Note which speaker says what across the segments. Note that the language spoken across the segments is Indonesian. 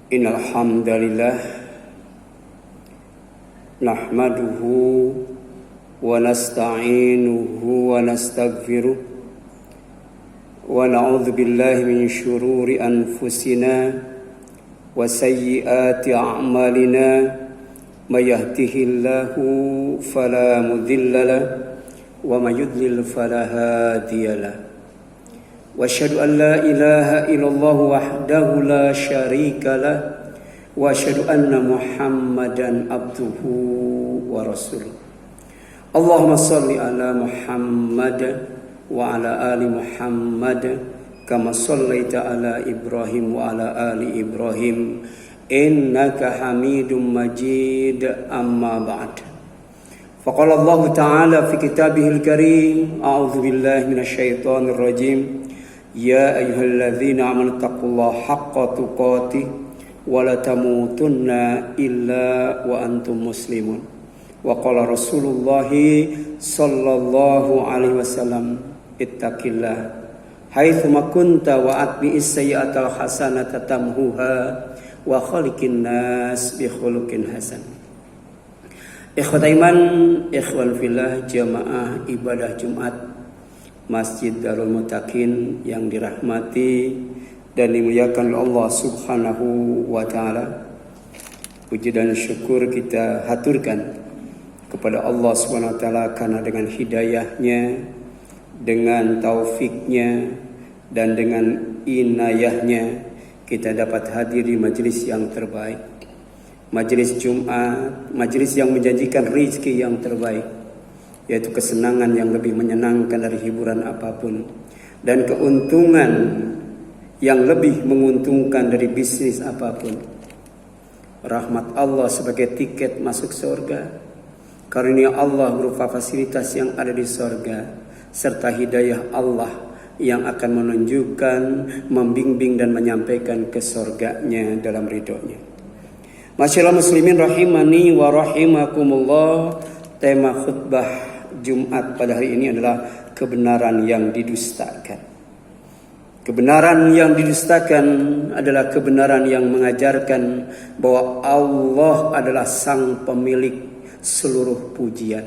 Speaker 1: Innal hamdalillah nahmaduhu wa nasta'inuhu wa nastaghfiruh wa na'udzu billahi min syururi anfusina wa sayyiati a'malina may yahdihillahu fala mudilla lahu wa may yudlil fala hadiya lahu. وأشهد أن لا إله إلا الله وحده لا شريك له وأشهد أن محمدا عبده ورسوله. اللهم صل على محمد وعلى آل محمد كما صليت على إبراهيم وعلى آل إبراهيم إنك حميد مجيد. أما بعد فقال الله تعالى في كتابه الكريم أعوذ بالله من الشيطان الرجيم يا أيها الذين آمنوا اتقوا الله حق تقاته ولا تموتن إلا وأنتم مسلمون. وقال رسول الله صلى الله عليه وسلم اتق الله حيثما كنت وأتبع السيئة الحسنة تمحوها وخالق الناس بخلق حسن. Ikhwat iman, ikhwan fillah, jamaah ibadah Jumat Masjid Darul Muttaqin yang dirahmati dan dimuliakan oleh Allah Subhanahu wa taala. Puji dan syukur kita haturkan kepada Allah Subhanahu wa taala karena dengan hidayahnya, dengan taufiknya dan dengan inayahnya kita dapat hadir di majelis yang terbaik. Majelis Jumat, majelis yang menjanjikan rezeki yang terbaik, yaitu kesenangan yang lebih menyenangkan dari hiburan apapun, dan keuntungan yang lebih menguntungkan dari bisnis apapun. Rahmat Allah sebagai tiket masuk surga, karunia Allah berupa fasilitas yang ada di surga, serta hidayah Allah yang akan menunjukkan, membimbing dan menyampaikan ke surganya dalam ridhonya. Masyaallah muslimin rahimani wa rahimakumullah. Tema khutbah Jumat pada hari ini adalah kebenaran yang didustakan. Kebenaran yang didustakan adalah kebenaran yang mengajarkan bahwa Allah adalah sang pemilik seluruh pujian.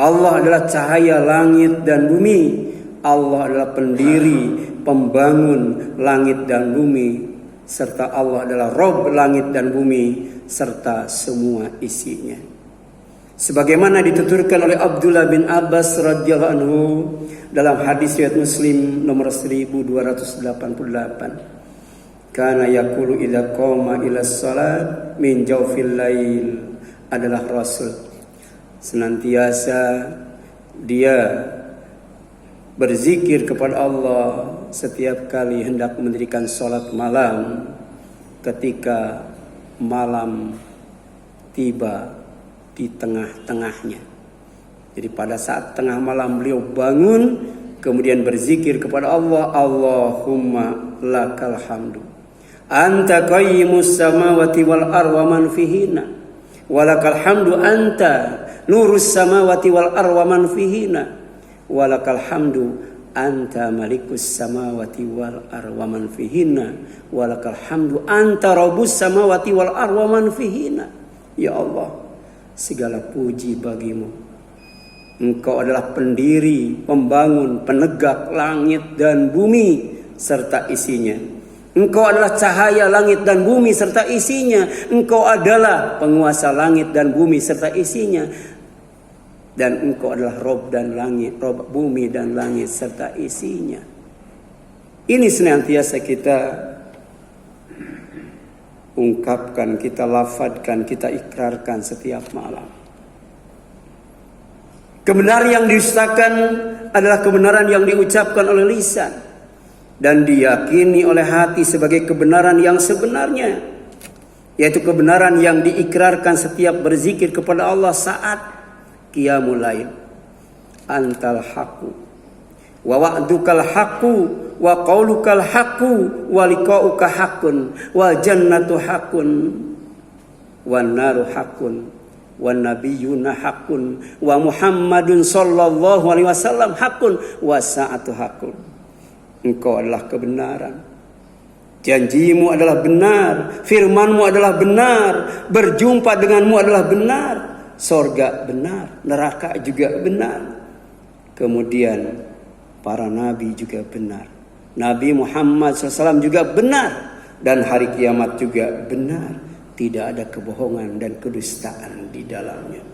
Speaker 1: Allah adalah cahaya langit dan bumi. Allah adalah pendiri, pembangun langit dan bumi, serta Allah adalah Rabb langit dan bumi serta semua isinya. Sebagaimana dituturkan oleh Abdullah bin Abbas radhiyallahu anhu dalam hadis riwayat Muslim nomor 1288. Kana yaqulu idza qama ila shalat min jawfil lail, adalah Rasul senantiasa dia berzikir kepada Allah setiap kali hendak mendirikan salat malam, ketika malam tiba di tengah-tengahnya. Jadi pada saat tengah malam beliau bangun, kemudian berzikir kepada Allah, Allahumma lakal hamdu anta qayyimus samawati wal arwa man fihina walakal hamdu anta nurus samawati wal arwa man fihina walakal hamdu anta malikus samawati wal arwa man fihina walakal hamdu anta rabbus samawati wal arwa man fihina. Ya Allah, segala puji bagimu. Engkau adalah pendiri, pembangun, penegak langit dan bumi serta isinya. Engkau adalah cahaya langit dan bumi serta isinya. Engkau adalah penguasa langit dan bumi serta isinya. Dan engkau adalah Rabb dan langit, Rabb bumi dan langit serta isinya. Ini senantiasa kita ungkapkan, kita lafadkan, kita ikrarkan setiap malam. Kebenaran yang didustakan adalah kebenaran yang diucapkan oleh lisan dan diyakini oleh hati sebagai kebenaran yang sebenarnya, yaitu kebenaran yang diikrarkan setiap berzikir kepada Allah saat qiyamul lail. Antal haqqu wa wa'dukal haqqu wa qaulukal haqqu wa liqa'uka haqqun wa jannatu haqqun wan naru haqqun wan nabiyyuna haqqun wa Muhammadun sallallahu alaihi wasallam haqqun wa sa'atu haqqun. Engkau adalah kebenaran. Janjimu adalah benar, firmanmu adalah benar, berjumpa denganmu adalah benar, sorga benar, neraka juga benar. Kemudian para nabi juga benar, Nabi Muhammad SAW juga benar, dan hari kiamat juga benar. Tidak ada kebohongan dan kedustaan di dalamnya.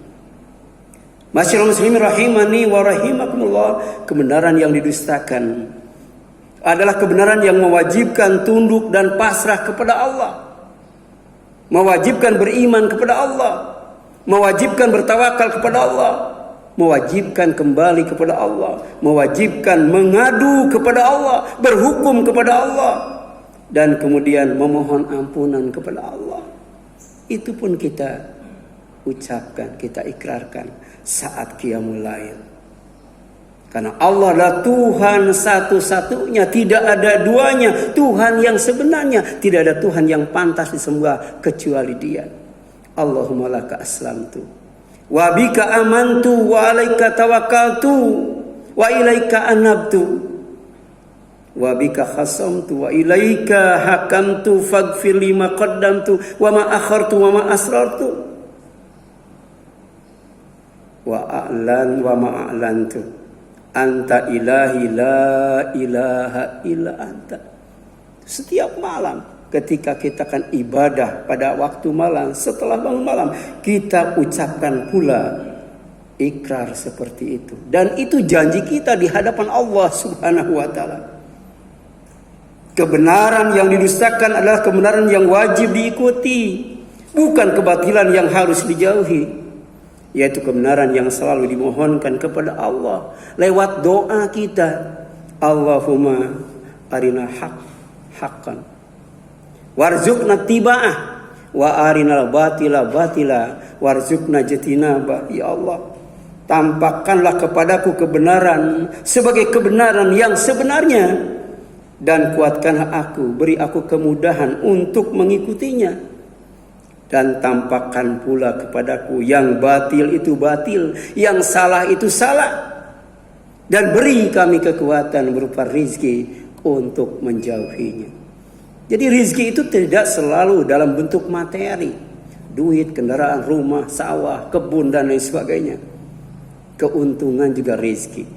Speaker 1: Masyaallah muslimin rahimani wa rahimakumullah, kebenaran yang didustakan adalah kebenaran yang mewajibkan tunduk dan pasrah kepada Allah, mewajibkan beriman kepada Allah, mewajibkan bertawakal kepada Allah, mewajibkan kembali kepada Allah, mewajibkan mengadu kepada Allah, berhukum kepada Allah, dan kemudian memohon ampunan kepada Allah. Itu pun kita ucapkan, kita ikrarkan saat qiyamul lail. Karena Allah adalah Tuhan satu-satunya, tidak ada duanya. Tuhan yang sebenarnya, tidak ada Tuhan yang pantas disembah kecuali Dia. Allahumma laka aslamtu, wa bika amantu, wa alaika tawakkaltu, wa ilaika anabtu, wa bika khasamtu, wa ilaika hakamtu, faghfir lima qaddamtu, wa ma akhartu, wa ma asrartu, wa a'lan wa ma a'lantu. Anta ilahi la ilaha illa anta. Setiap malam ketika kita akan ibadah pada waktu malam, setelah bangun malam, kita ucapkan pula ikrar seperti itu. Dan itu janji kita di hadapan Allah Subhanahu wa ta'ala. Kebenaran yang didustakan adalah kebenaran yang wajib diikuti, bukan kebatilan yang harus dijauhi. Yaitu kebenaran yang selalu dimohonkan kepada Allah lewat doa kita. Allahumma arina haqqan warzuqna tiba'ah wa arinal batila warzuqna jatinaba. Ya Allah, tampakkanlah kepadaku kebenaran sebagai kebenaran yang sebenarnya, dan kuatkanlah aku, beri aku kemudahan untuk mengikutinya. Dan tampakkan pula kepadaku yang batil itu batil, yang salah itu salah. Dan beri kami kekuatan berupa rizki untuk menjauhinya. Jadi rizki itu tidak selalu dalam bentuk materi, duit, kendaraan, rumah, sawah, kebun, dan lain sebagainya. Keuntungan juga rizki,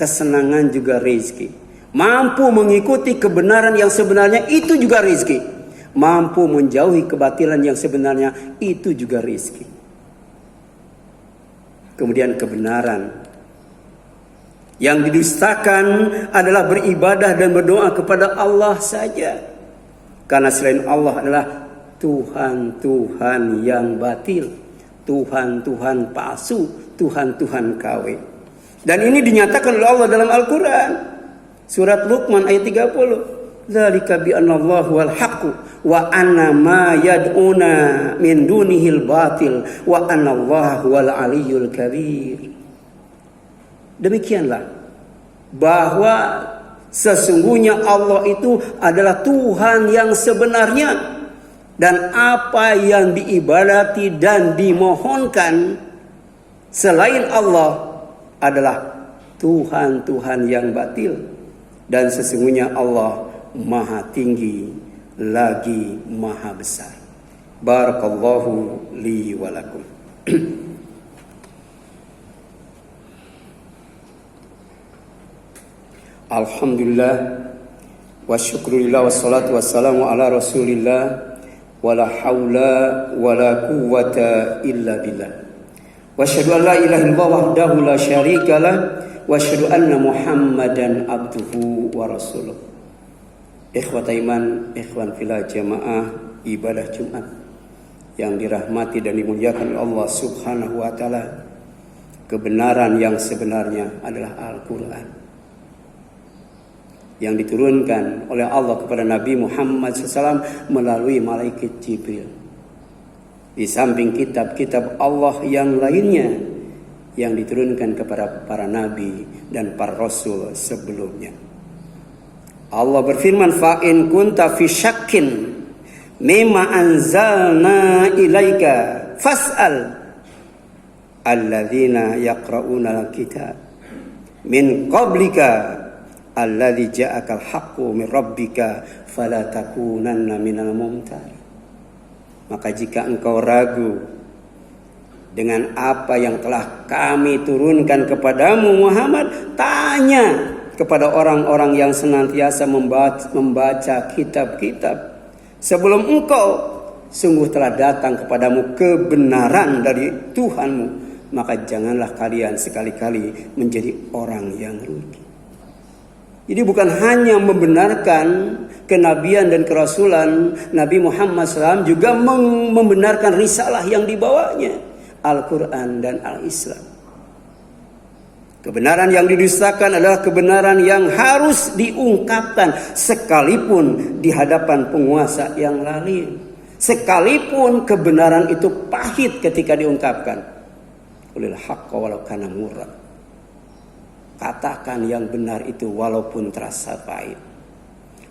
Speaker 1: kesenangan juga rizki. Mampu mengikuti kebenaran yang sebenarnya itu juga rizki. Mampu menjauhi kebatilan yang sebenarnya itu juga rizki. Kemudian kebenaran yang didustakan adalah beribadah dan berdoa kepada Allah saja. Karena selain Allah adalah Tuhan-Tuhan yang batil, Tuhan-Tuhan palsu, Tuhan-Tuhan KW. Dan ini dinyatakan oleh Allah dalam Al-Quran. Surat Luqman ayat 30. Dzalika bi anallahu wal haqqu wa anna ma yad'una min dunihil batil wa anallahu wal aliyyul kabir. Demikianlah bahwa sesungguhnya Allah itu adalah Tuhan yang sebenarnya, dan apa yang diibadati dan dimohonkan selain Allah adalah Tuhan-Tuhan yang batil, dan sesungguhnya Allah Maha tinggi lagi Maha besar. Barakallahu li wa lakum. Alhamdulillah wa syukurillah wassalatu wassalamu ala rasulillah wa la hawla wa la quwwata illa billah. Wa asyhadu an la ilaha illallah wahdahu la syarika lah wa asyhadu anna Muhammadan abduhu wa rasuluh. Ikhwat iman, ikhwan fillah jamaah ibadah Jumat yang dirahmati dan dimuliakan oleh Allah Subhanahu wa taala. Kebenaran yang sebenarnya adalah Al-Qur'an yang diturunkan oleh Allah kepada Nabi Muhammad SAW melalui malaikat Jibril. Di samping kitab-kitab Allah yang lainnya yang diturunkan kepada para nabi dan para rasul sebelumnya. Allah berfirman, fa in kunta fi syakkin mimma anzalna ilaika fas'al alladzina yaqra'una al-kitab min qablika alladzi ja'akal haqqu min rabbika fala takunanna minal mumtarin. Maka jika engkau ragu dengan apa yang telah kami turunkan kepadamu Muhammad, tanya kepada orang-orang yang senantiasa membaca kitab-kitab sebelum engkau, sungguh telah datang kepadamu kebenaran dari Tuhanmu, maka janganlah kalian sekali-kali menjadi orang yang rugi. Jadi bukan hanya membenarkan kenabian dan kerasulan Nabi Muhammad SAW, juga membenarkan risalah yang dibawanya, Al-Quran dan Al-Islam. Kebenaran yang didustakan adalah kebenaran yang harus diungkapkan sekalipun di hadapan penguasa yang lalim. Sekalipun kebenaran itu pahit ketika diungkapkan. Qulil haqqa walau kana murran. Katakan yang benar itu walaupun terasa pahit.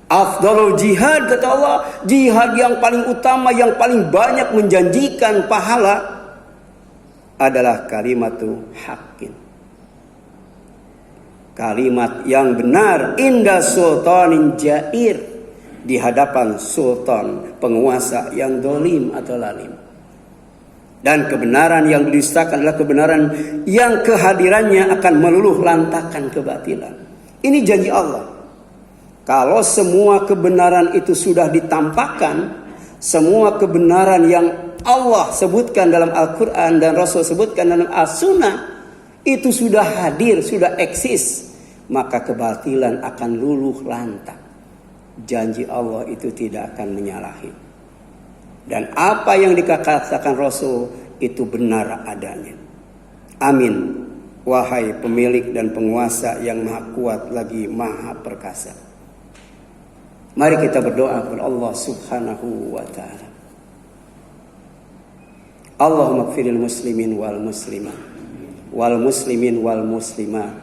Speaker 1: Afdalul jihad, kata Allah, jihad yang paling utama, yang paling banyak menjanjikan pahala adalah kalimatu haqqin. Kalimat yang benar inda sultanin jair, di hadapan sultan, penguasa yang dolim atau lalim. Dan kebenaran yang didustakan adalah kebenaran yang kehadirannya akan meluluh lantakan kebatilan. Ini janji Allah. Kalau semua kebenaran itu sudah ditampakkan, semua kebenaran yang Allah sebutkan dalam Al-Quran dan Rasul sebutkan dalam As-Sunnah, itu sudah hadir, sudah eksis, maka kebatilan akan luluh lantak. Janji Allah itu tidak akan menyalahi. Dan apa yang dikatakan Rasul itu benar adanya. Amin. Wahai pemilik dan penguasa yang maha kuat lagi maha perkasa. Mari kita berdoa kepada Allah Subhanahu wa ta'ala. Allahumma ighfiril muslimin wal muslimat, wal muslimin wal muslimat,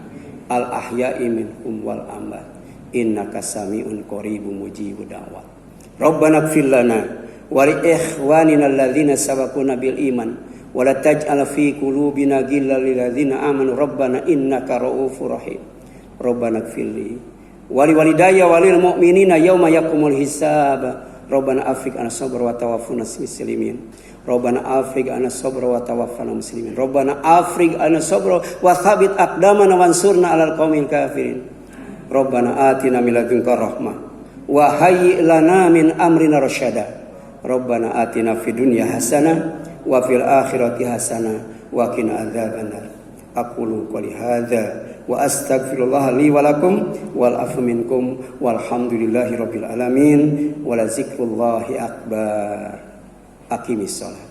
Speaker 1: al ahya'i minhum wal amwat, innaka sami'un qaribun mujibud da'wat. Rabbana ighfir lana wa li ikhwanina alladzina sabaquna bil iman wa la taj'al fi qulubina ghillan lil ladzina amanu rabbana innaka ra'ufur rahim. Rabbana ighfir li wa li walidayya wa lil mu'minina yauma yaqumul hisab. Rabbana afrik ana sabra wa tawaffana muslimin. Rabbana afrig ana sabra wa tawaffana muslimin. Rabbana afrig ana sabra wa thabit aqdamana wansurna 'alal qaumil kafirin. Rabbana atina min ladunka rahmah wa hayyi' lana min amrina rasyada. Rabbana atina fid dunya hasanah wa fil akhirati hasanah wa qina adzabannar. Aqulu qouli hadza wa astaghfirullah li wa lakum wal afu minkum walhamdulillahi rabbil alamin wa la zikrullahi akbar. Aqimis shalah.